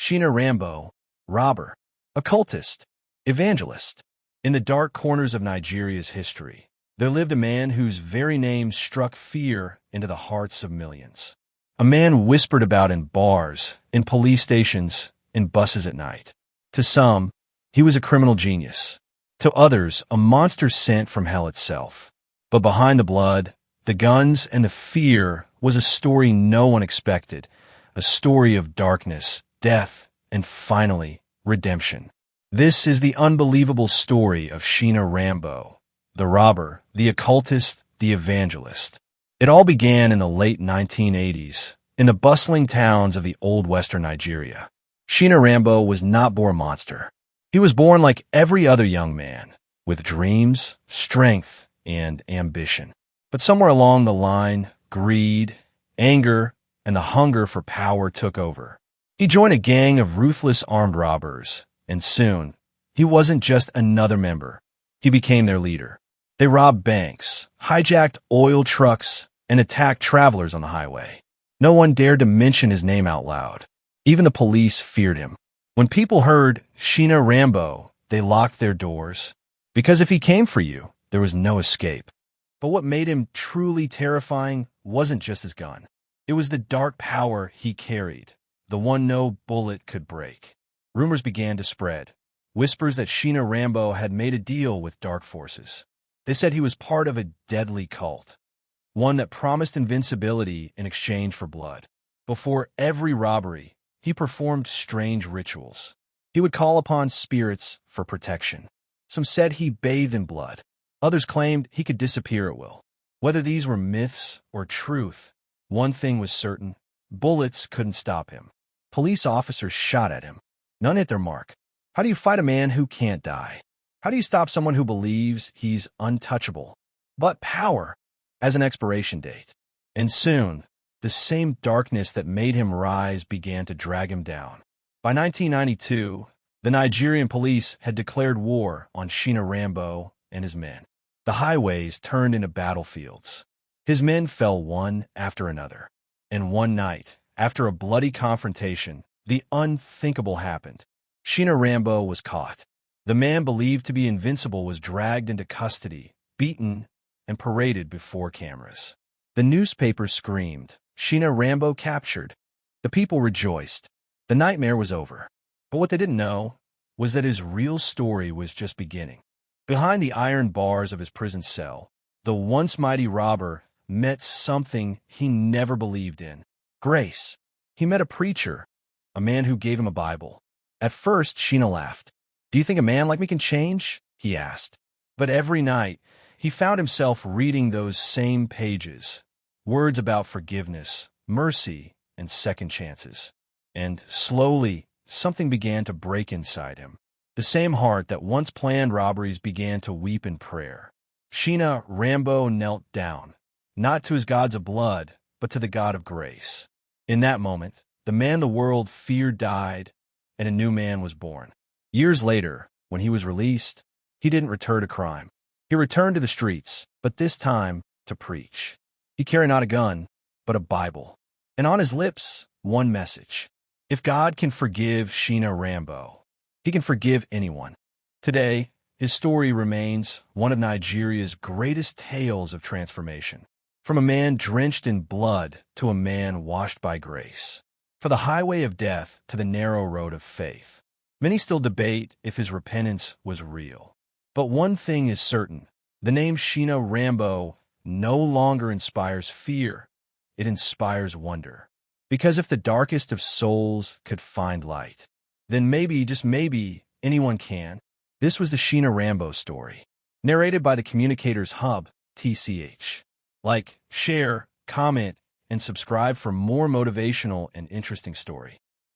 Shina Rambo, robber, occultist, evangelist. In the dark corners of Nigeria's history, there lived a man whose very name struck fear into the hearts of millions. A man whispered about in bars, in police stations, in buses at night. To some, he was a criminal genius. To others, a monster sent from hell itself. But behind the blood, the guns, and the fear was a story no one expected, a story of darkness, death, and finally, redemption. This is the unbelievable story of Shina Rambo, the robber, the occultist, the evangelist. It all began in the late 1980s, in the bustling towns of the old western Nigeria. Shina Rambo was not born a monster. He was born like every other young man, with dreams, strength, and ambition. But somewhere along the line, greed, anger, and the hunger for power took over. He joined a gang of ruthless armed robbers, and soon, he wasn't just another member. He became their leader. They robbed banks, hijacked oil trucks, and attacked travelers on the highway. No one dared to mention his name out loud. Even the police feared him. When people heard Shina Rambo, they locked their doors. Because if he came for you, there was no escape. But what made him truly terrifying wasn't just his gun. It was the dark power he carried, the one no bullet could break. Rumors began to spread. Whispers that Shina Rambo had made a deal with dark forces. They said he was part of a deadly cult, one that promised invincibility in exchange for blood. Before every robbery, he performed strange rituals. He would call upon spirits for protection. Some said he bathed in blood. Others claimed he could disappear at will. Whether these were myths or truth, one thing was certain: bullets couldn't stop him. Police officers shot at him. None hit their mark. How do you fight a man who can't die? How do you stop someone who believes he's untouchable? But power has an expiration date. And soon, the same darkness that made him rise began to drag him down. By 1992, the Nigerian police had declared war on Shina Rambo and his men. The highways turned into battlefields. His men fell one after another. And one night, after a bloody confrontation, the unthinkable happened. Shina Rambo was caught. The man believed to be invincible was dragged into custody, beaten, and paraded before cameras. The newspapers screamed, "Shina Rambo captured." The people rejoiced. The nightmare was over. But what they didn't know was that his real story was just beginning. Behind the iron bars of his prison cell, the once mighty robber met something he never believed in: grace. He met a preacher, a man who gave him a Bible. At first, Shina laughed. "Do you think a man like me can change?" he asked. But every night, he found himself reading those same pages, words about forgiveness, mercy, and second chances. And slowly, something began to break inside him. The same heart that once planned robberies began to weep in prayer. Shina Rambo knelt down, not to his gods of blood, but to the God of grace. In that moment, the man the world feared died, and a new man was born. Years later, when he was released, he didn't return to crime. He returned to the streets, but this time to preach. He carried not a gun, but a Bible. And on his lips, one message: if God can forgive Shina Rambo, he can forgive anyone. Today, his story remains one of Nigeria's greatest tales of transformation. From a man drenched in blood to a man washed by grace. For the highway of death to the narrow road of faith. Many still debate if his repentance was real. But one thing is certain: the name Shina Rambo no longer inspires fear. It inspires wonder. Because if the darkest of souls could find light, then maybe, just maybe, anyone can. This was the Shina Rambo story, narrated by the communicators Hub-TCH. Like, share, comment, and subscribe for more motivational and interesting story.